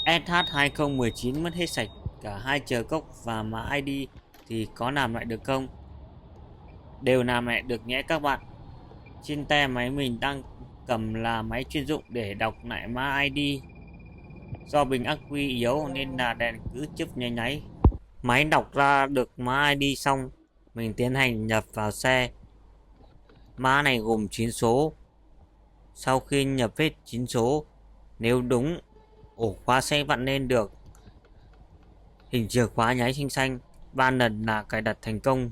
SH2019 mất hết sạch cả hai chờ cốc và mã ID thì có làm lại được không? Đều làm lại được nhé các bạn. Trên tay máy mình đang cầm là máy chuyên dụng để đọc lại mã ID. Do bình ắc quy yếu nên là đèn cứ chớp nháy nháy. Máy đọc ra được mã ID xong, mình tiến hành nhập vào xe. Mã này gồm 9 số. Sau khi nhập hết 9 số, nếu đúng, ổ khóa sẽ vặn lên được hình chìa khóa nháy xanh xanh. 3 lần là cài đặt thành công.